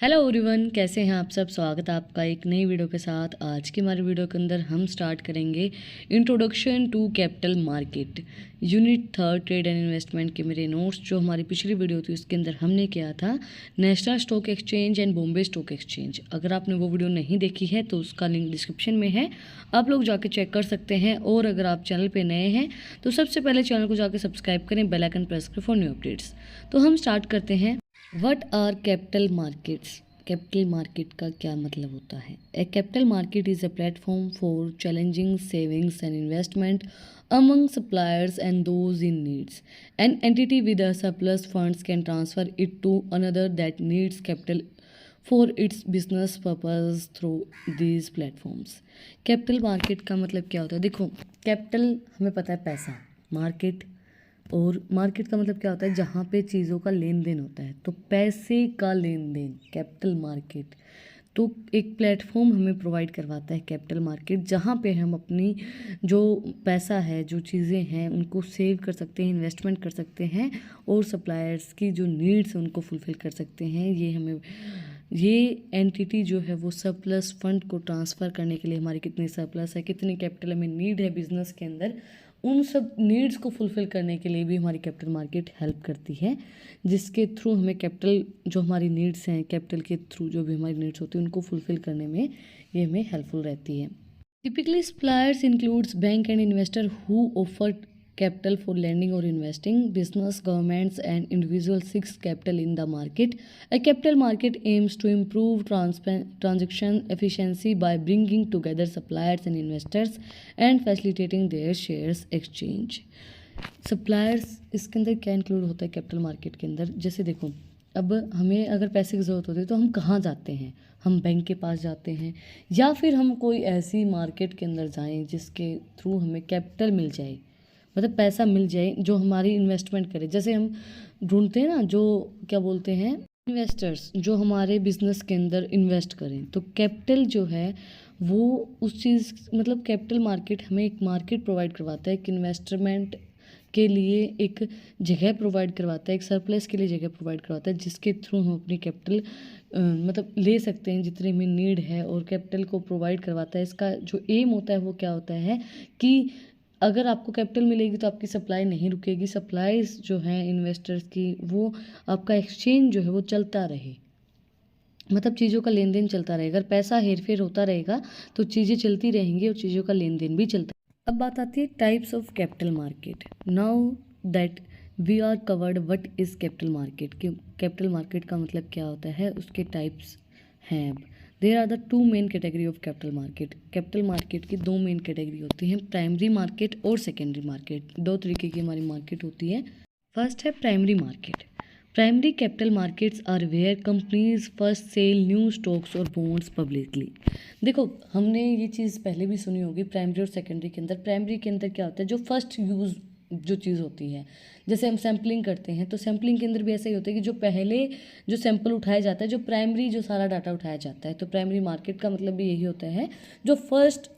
Hello everyone, कैसे हैं आप सब। स्वागत है आपका एक नई वीडियो के साथ। आज की हमारी वीडियो के अंदर हम स्टार्ट करेंगे introduction to capital market unit 3 trade and investment के मेरे नोट्स। जो हमारी पिछली वीडियो थी उसके अंदर हमने किया था national stock exchange and Bombay stock exchange. अगर आपने वो वीडियो नहीं देखी है तो उसका लिंक डिस्क्रिप्शन में है, आप लोग जाके चेक कर सकते हैं। और अगर आप चैनल पर नए हैं तो सबसे पहले चैनल को जाके सब्सक्राइब करें, बेल आइकन प्रेस करें फॉर न्यू अपडेट्स। तो हम स्टार्ट करते हैं। What are capital markets. Capital market का क्या मतलब होता है। A capital market is a platform for challenging savings and investment among suppliers and those in needs. An entity with a surplus funds can transfer it to another that needs capital for its business purpose through these platforms. Capital market का मतलब क्या होता है। देखो, capital हमें पता है पैसा, मार्केट, और मार्केट का मतलब क्या होता है, जहाँ पे चीज़ों का लेन देन होता है। तो पैसे का लेन देन कैपिटल मार्केट। तो एक प्लेटफॉर्म हमें प्रोवाइड करवाता है कैपिटल मार्केट, जहाँ पे हम अपनी जो पैसा है, जो चीज़ें हैं, उनको सेव कर सकते हैं, इन्वेस्टमेंट कर सकते हैं, और सप्लायर्स की जो नीड्स हैं उनको फुलफ़िल कर सकते हैं। ये एंटिटी जो है वो सरप्लस फंड को ट्रांसफ़र करने के लिए, हमारी कितनी सरप्लस है, कितनी कैपिटल हमें नीड है बिजनेस के अंदर, उन सब नीड्स को फुलफ़िल करने के लिए भी हमारी कैपिटल मार्केट हेल्प करती है। जिसके थ्रू हमें कैपिटल, जो हमारी नीड्स हैं, कैपिटल के थ्रू जो भी हमारी नीड्स होती हैं उनको फुलफ़िल करने में ये हमें हेल्पफुल रहती है। Typically suppliers includes bank and investor who offer capital for lending or investing. Business, governments and individuals seek capital in the market. A capital market aims to improve transaction efficiency by bringing together suppliers and investors and facilitating their shares exchange. Suppliers इसके अंदर क्या include होता है capital market के अंदर। जैसे देखो, अब हमें अगर पैसे की ज़रूरत होती है तो हम कहाँ जाते हैं, हम बैंक के पास जाते हैं, या फिर हम कोई ऐसी मार्केट के अंदर जाएं जिसके थ्रू हमें कैपिटल मिल जाए, मतलब पैसा मिल जाए जो हमारी इन्वेस्टमेंट करे। जैसे हम ढूंढते हैं ना, जो क्या बोलते हैं, इन्वेस्टर्स जो हमारे बिजनेस के अंदर इन्वेस्ट करें। तो कैपिटल जो है वो उस चीज़, मतलब कैपिटल मार्केट हमें एक मार्केट प्रोवाइड करवाता है, एक इन्वेस्टमेंट के लिए एक जगह प्रोवाइड करवाता है, एक सरप्लस के लिए जगह प्रोवाइड करवाता है, जिसके थ्रू हम अपनी कैपिटल मतलब ले सकते हैं जितनी हमें नीड है, और कैपिटल को प्रोवाइड करवाता है। इसका जो एम होता है वो क्या होता है कि अगर आपको कैपिटल मिलेगी तो आपकी सप्लाई नहीं रुकेगी। सप्लाईज जो हैं इन्वेस्टर्स की, वो आपका एक्सचेंज जो है वो चलता रहे, मतलब चीज़ों का लेन देन चलता रहेगा। अगर पैसा हेर फेर होता रहेगा तो चीज़ें चलती रहेंगी और चीज़ों का लेन देन भी चलता। अब बात आती है types of capital market. Now that we are covered what is capital market, कि कैपिटल मार्केट का मतलब क्या होता है, उसके टाइप्स हैं। अब there are the two main category of capital market. Capital market की दो मेन कैटेगरी होती हैं, प्राइमरी मार्केट और सेकेंडरी मार्केट। दो तरीके की हमारी मार्केट होती है। फर्स्ट है primary market. Primary capital markets are where companies first cell new stocks और बॉन्ड्स पब्लिकली। देखो, हमने ये चीज़ पहले भी सुनी होगी प्राइमरी और सेकेंडरी के अंदर। प्राइमरी के अंदर क्या होता है, जो फर्स्ट यूज़ जो चीज़ होती है, जैसे हम सैम्पलिंग करते हैं तो सैम्पलिंग के अंदर भी ऐसा ही होता है कि जो पहले जो सैंपल उठाया जाता है, जो प्राइमरी जो सारा डाटा उठाया जाता है। तो प्राइमरी मार्केट का मतलब भी यही होता है, जो फर्स्ट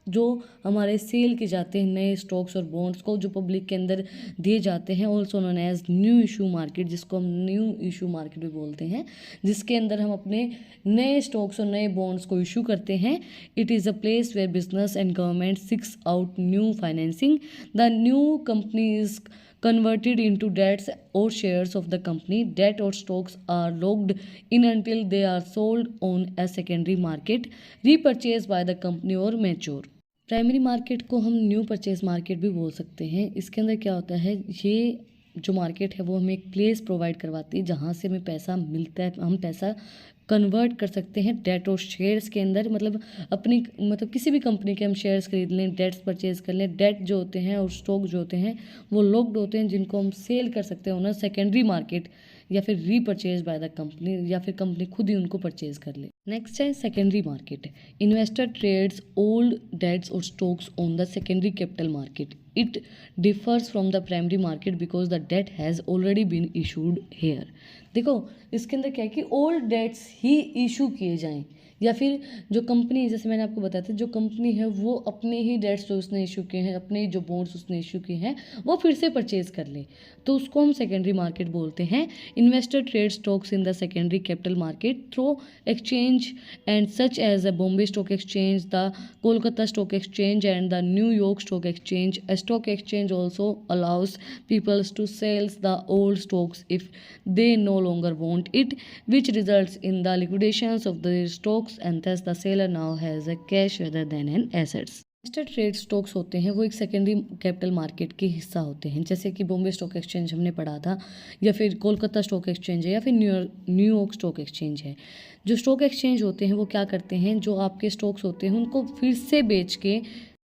जो हमारे सेल के जाते हैं नए स्टॉक्स और बॉन्ड्स को, जो पब्लिक के अंदर दिए जाते हैं, also known as new issue market, जिसको हम न्यू इशू मार्केट भी बोलते हैं, जिसके अंदर हम अपने नए स्टॉक्स और नए बॉन्ड्स को इशू करते हैं। It is a place where business and government seeks out new financing. The new company is converted into debts or shares of the company. Debt or stocks are locked in until they are sold on a secondary market, repurchased by the company or mature. Primary market को हम new purchase market भी बोल सकते हैं। इसके अंदर क्या होता है, ये जो मार्केट है वो हमें एक प्लेस प्रोवाइड करवाती है जहाँ से हमें पैसा मिलता है, हम पैसा कन्वर्ट कर सकते हैं डेट और शेयर्स के अंदर। मतलब अपनी, मतलब किसी भी कंपनी के हम शेयर्स खरीद लें, डेट्स परचेज कर लें। डेट जो होते हैं और स्टॉक जो होते हैं वो लॉक्ड होते हैं, जिनको हम सेल कर सकते हैं ऑन सेकेंडरी मार्केट, या फिर रीपरचेज बाय द कंपनी, या फिर कंपनी खुद ही उनको परचेज कर ले। नेक्स्ट है secondary market. Investor trades old debts और stocks on the secondary capital market. It differs from the primary market because the debt has already been issued here. देखो, इसके अंदर क्या है कि ओल्ड डेट्स ही इशू किए जाएं, या फिर जो कंपनी, जैसे मैंने आपको बताया था, जो कंपनी है वो अपने ही डेट्स जो उसने इशू किए हैं, अपने ही जो बॉन्ड्स उसने इशू किए हैं वो फिर से परचेज कर ले, तो उसको हम सेकेंडरी मार्केट बोलते हैं। Investor trade stocks in the secondary capital market through exchange and such as the Bombay stock exchange, the Kolkata stock exchange and the New York stock exchange. A stock exchange also allows people to sell the old stocks if they no longer want it, which results in the liquidations of the stocks, and thus the seller now has a cash rather than an assets. Investor trade stocks होते हैं वो एक secondary capital market के हिस्सा होते हैं, जैसे कि बॉम्बे स्टॉक एक्सचेंज हमने पढ़ा था, या फिर कोलकाता स्टॉक एक्सचेंज है, या फिर न्यूयॉर्क स्टॉक एक्सचेंज है. जो स्टॉक एक्सचेंज होते हैं वो क्या करते हैं, जो आपके स्टॉक्स होते हैं उनको फिर से बेच के,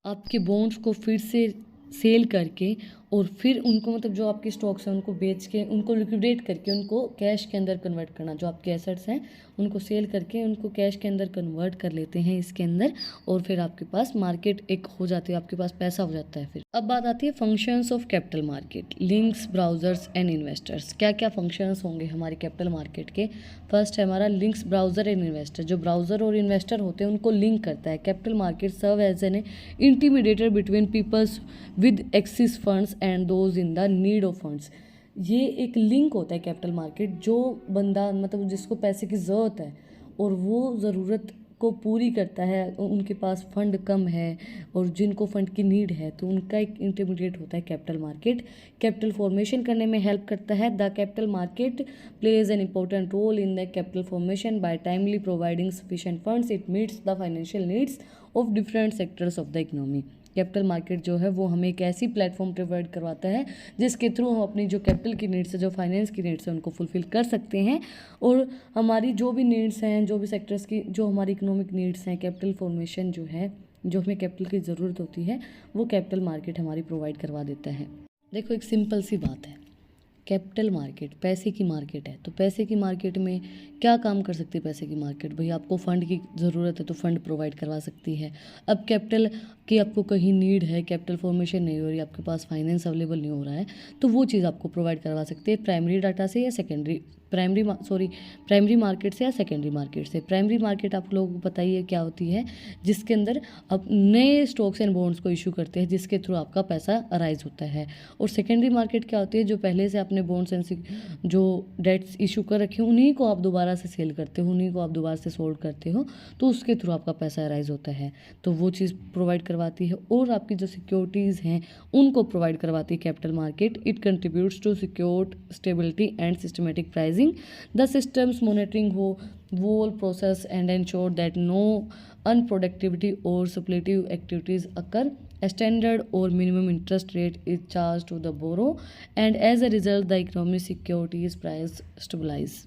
आपके बॉन्ड्स को फिर से सेल करके, और फिर उनको मतलब जो आपके स्टॉक्स हैं उनको बेच के, उनको लिक्विडेट करके, उनको कैश के अंदर कन्वर्ट करना. जो आपके एसेट्स हैं उनको सेल करके उनको कैश के अंदर कन्वर्ट कर लेते हैं इसके अंदर, और फिर आपके पास मार्केट एक हो जाती है, आपके पास पैसा हो जाता है. फिर अब बात आती है functions of capital market, links, browsers and investors. क्या क्या फंक्शंस होंगे हमारे कैपिटल मार्केट के. फर्स्ट है हमारा लिंक्स, ब्राउजर एंड इन्वेस्टर. जो ब्राउजर और इन्वेस्टर होते हैं उनको लिंक करता है. Capital market serve as an intermediator between peoples with excess funds and those in the need of funds. ये एक लिंक होता है कैपिटल मार्केट, जो बंदा मतलब जिसको पैसे की ज़रूरत है और वो ज़रूरत को पूरी करता है, उनके पास फंड कम है और जिनको फंड की नीड है, तो उनका एक इंटरमीडिएट होता है कैपिटल मार्केट. कैपिटल फॉर्मेशन करने में हेल्प करता है. The capital market plays an important role in the capital formation by timely providing sufficient funds. It meets the financial needs of different sectors of the economy. Capital market जो है वो हमें एक ऐसी प्लेटफॉर्म प्रोवाइड करवाता है जिसके through हम अपनी जो कैपिटल की नीड्स है, जो फाइनेंस की नीड्स है, उनको फुलफिल कर सकते हैं. और हमारी जो भी नीड्स हैं, जो भी सेक्टर्स की जो हमारी इकोनॉमिक नीड्स हैं, कैपिटल फॉर्मेशन जो है, जो हमें कैपिटल की ज़रूरत होती है, वो कैपिटल मार्केट हमारी प्रोवाइड करवा देता है. देखो एक सिंपल सी बात है, कैपिटल मार्केट पैसे की मार्केट है, तो पैसे की मार्केट में क्या काम कर सकती है पैसे की मार्केट. भाई आपको फ़ंड की ज़रूरत है तो फंड प्रोवाइड करवा सकती है. अब कैपिटल की आपको कहीं नीड है, कैपिटल फॉर्मेशन नहीं हो रही, आपके पास फाइनेंस अवेलेबल नहीं हो रहा है, तो वो चीज़ आपको प्रोवाइड करवा सकती है प्राइमरी डाटा से या प्राइमरी मार्केट से या सेकेंडरी मार्केट से. प्राइमरी मार्केट आप लोगों को पता ही है क्या होती है, जिसके अंदर आप नए स्टॉक्स एंड बॉन्ड्स को इशू करते हैं, जिसके थ्रू आपका पैसा अराइज होता है. और सेकेंडरी मार्केट क्या होती है, जो पहले से आपने बॉन्ड्स एंड जो डेट्स इशू कर रखे हैं उन्हीं को आप दोबारा से सेल करते हो, उन्हीं को आप दोबारा से सोल्ड करते हो, तो उसके थ्रू आपका पैसा अराइज होता है. तो वो चीज़ प्रोवाइड करवाती है. और आपकी जो सिक्योरिटीज़ हैं उनको प्रोवाइड करवाती है capital market. It contributes to secure stability and systematic pricing. The systems monitoring whole process and ensure that no unproductivity or speculative activities occur. A standard or minimum interest rate is charged to the borrower, and as a result, the economic securities price stabilize.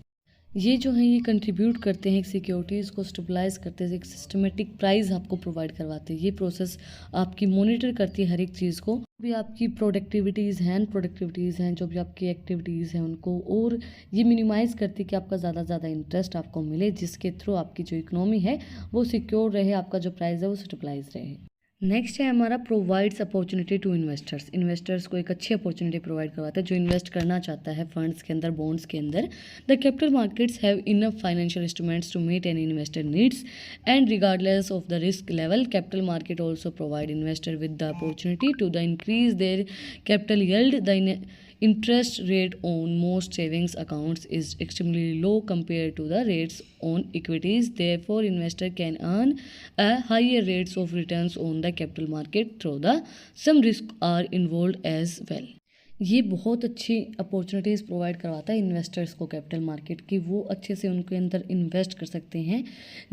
ये जो है ये contribute करते हैं एक securities को stabilise करते हैं, एक सिस्टमेटिक प्राइस आपको प्रोवाइड करवाते हैं. ये प्रोसेस आपकी मॉनिटर करती है हर एक चीज़ को, भी आपकी प्रोडक्टिविटीज़ हैं, जो भी आपकी एक्टिविटीज़ हैं उनको, और ये मिनिमाइज़ करती है कि आपका ज़्यादा से ज़्यादा इंटरेस्ट आपको मिले, जिसके थ्रू आपकी जो इकोनॉमी है वो सिक्योर रहे, आपका जो प्राइस है वो स्टेबलाइज रहे. नेक्स्ट है हमारा provides opportunity to investors. Investors को एक अच्छी अपॉर्चुनिटी प्रोवाइड करवाता है जो इन्वेस्ट करना चाहता है फंड्स के अंदर, बॉन्ड्स के अंदर. The capital markets have enough financial instruments to meet an investor needs and regardless of the risk level. Capital market also provide investor with the opportunity to the increase their capital yield. The interest rate on most savings accounts is extremely low compared to the rates on equities. Therefore, investor can earn a higher rates of returns on the capital market through the some risks are involved as well. ये बहुत अच्छी opportunities provide करवाता है investors को capital market की. वो अच्छे से उनके अंदर इन्वेस्ट कर सकते हैं,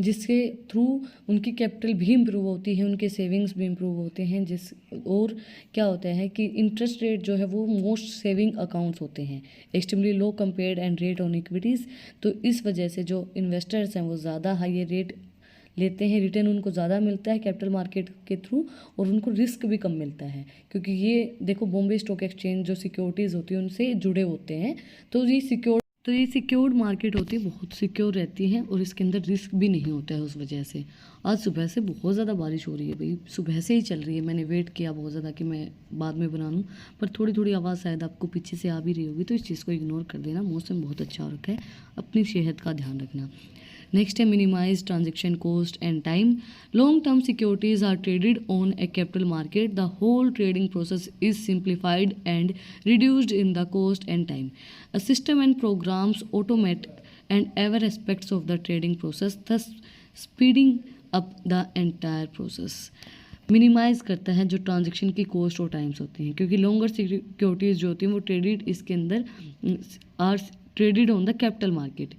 जिसके थ्रू उनकी कैपिटल भी इम्प्रूव होती है, उनके सेविंग्स भी इम्प्रूव होते हैं. और क्या होता है कि इंटरेस्ट रेट जो है वो मोस्ट सेविंग अकाउंट्स होते हैं, extremely low compared and rate on equities. तो इस वजह से जो इन्वेस्टर्स हैं वो ज़्यादा हाई रेट लेते हैं, रिटर्न उनको ज़्यादा मिलता है कैपिटल मार्केट के थ्रू, और उनको रिस्क भी कम मिलता है, क्योंकि ये देखो बॉम्बे स्टॉक एक्सचेंज जो सिक्योरिटीज़ होती है उनसे जुड़े होते हैं. तो ये सिक्योर्ड मार्केट होती है, बहुत सिक्योर रहती है, और इसके अंदर रिस्क भी नहीं होता है. उस वजह से आज सुबह से बहुत ज़्यादा बारिश हो रही है भाई, सुबह से ही चल रही है. मैंने वेट किया बहुत ज़्यादा कि मैं बाद में बना लूँ, पर थोड़ी थोड़ी आवाज़ शायद आपको पीछे से आ भी रही होगी, तो इस चीज़ को इग्नोर कर देना. मौसम बहुत अच्छा हो रखा है, अपनी सेहत का ध्यान रखना. नेक्स्ट है minimize transaction cost and time. Long term securities are traded on a capital market, the whole trading process is simplified and reduced in the cost and time. A system and programs automate and every aspects of the trading process, thus speeding up the entire process। Minimize करता है जो transaction की cost और times होती हैं, क्योंकि longer securities जो होती हैं वो ट्रेडेड इसके अंदर are traded on the capital market,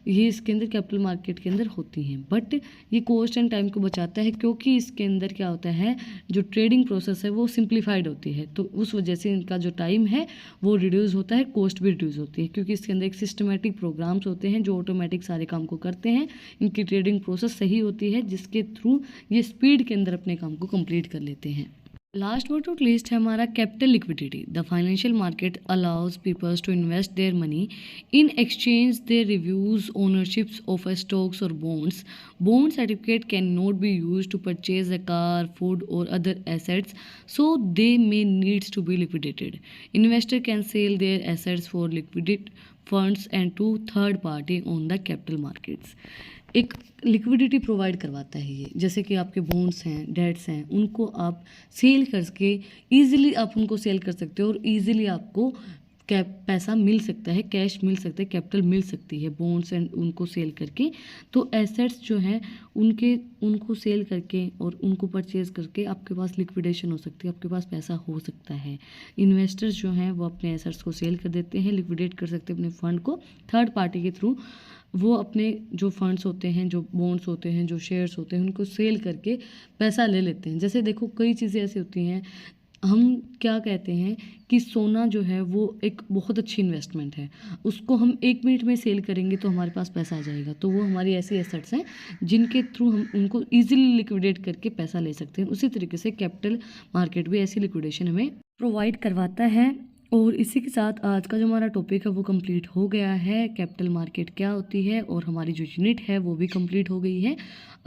ये इसके अंदर कैपिटल मार्केट के अंदर होती हैं। बट ये कॉस्ट एंड टाइम को बचाता है, क्योंकि इसके अंदर क्या होता है, जो ट्रेडिंग प्रोसेस है वो सिंप्लीफाइड होती है, तो उस वजह से इनका जो टाइम है वो रिड्यूस होता है, कॉस्ट भी रिड्यूस होती है, क्योंकि इसके अंदर एक सिस्टमेटिक प्रोग्राम्स होते हैं जो ऑटोमेटिक सारे काम को करते हैं। इनकी ट्रेडिंग प्रोसेस सही होती है, जिसके थ्रू ये स्पीड के अंदर अपने काम को कंप्लीट कर लेते हैं। लास्ट बट नॉट लीस्ट है हमारा capital liquidity. The financial market allows peoples to invest their money in exchange their reviews ownerships of stocks और bonds. Bond certificate can not be use to purchase a car, food और other assets, so they may needs to be liquidated. Investor can sell their assets for liquidate funds and to third party on the capital markets. एक liquidity provide करवाता है ये, जैसे कि आपके bonds हैं, dates हैं, उनको आप सेल करके ईजिली आप उनको सेल कर सकते हो और ईजिली आपको पैसा मिल सकता है, कैश मिल सकता है, कैपिटल मिल सकती है बॉन्ड्स एंड उनको सेल करके। तो एसेट्स जो हैं उनको सेल करके और उनको परचेज करके आपके पास लिक्विडेशन हो सकती है, आपके पास पैसा हो सकता है। इन्वेस्टर्स जो हैं वो अपने एसेट्स को सेल कर देते हैं, लिक्विडेट कर सकते हैं अपने फंड को थर्ड पार्टी के थ्रू। वो अपने जो फंड्स होते हैं, जो बॉन्ड्स होते हैं, जो शेयर्स होते हैं, उनको सेल करके पैसा ले लेते हैं। जैसे देखो कई चीज़ें ऐसी होती हैं, हम क्या कहते हैं कि सोना जो है वो एक बहुत अच्छी इन्वेस्टमेंट है, उसको हम 1 मिनट में सेल करेंगे तो हमारे पास पैसा आ जाएगा। तो वो हमारी ऐसी एसेट्स हैं जिनके थ्रू हम उनको ईजिली लिक्विडेट करके पैसा ले सकते हैं। उसी तरीके से कैपिटल मार्केट भी ऐसी लिक्विडेशन हमें प्रोवाइड करवाता है। और इसी के साथ आज का जो हमारा टॉपिक है वो कंप्लीट हो गया है। कैपिटल मार्केट क्या होती है और हमारी जो यूनिट है वो भी कंप्लीट हो गई है।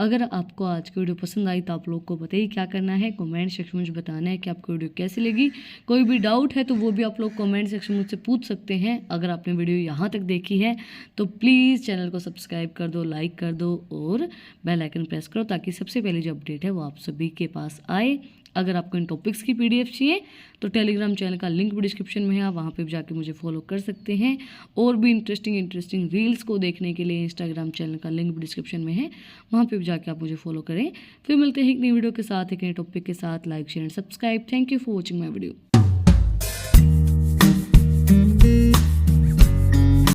अगर आपको आज की वीडियो पसंद आई तो आप लोग को बताइए क्या करना है, कमेंट सेक्शन में मुझे बताना है कि आपको वीडियो कैसी लगी। कोई भी डाउट है तो वो भी आप लोग कमेंट सेक्शन में मुझसे पूछ सकते हैं। अगर आपने वीडियो यहाँ तक देखी है तो प्लीज़ चैनल को सब्सक्राइब कर दो, लाइक कर दो और बेल आइकन प्रेस करो, ताकि सबसे पहले जो अपडेट है वो आप सभी के पास आए। अगर आपको इन टॉपिक्स की PDF चाहिए तो टेलीग्राम चैनल का लिंक भी डिस्क्रिप्शन में है, आप वहाँ पे जाके मुझे फॉलो कर सकते हैं। और भी इंटरेस्टिंग रील्स को देखने के लिए इंस्टाग्राम चैनल का लिंक भी डिस्क्रिप्शन में है, वहाँ पे भी जाके आप मुझे फॉलो करें। फिर मिलते हैं एक नई वीडियो के साथ, एक नए टॉपिक के साथ। Like share and subscribe. Thank you for watching my video.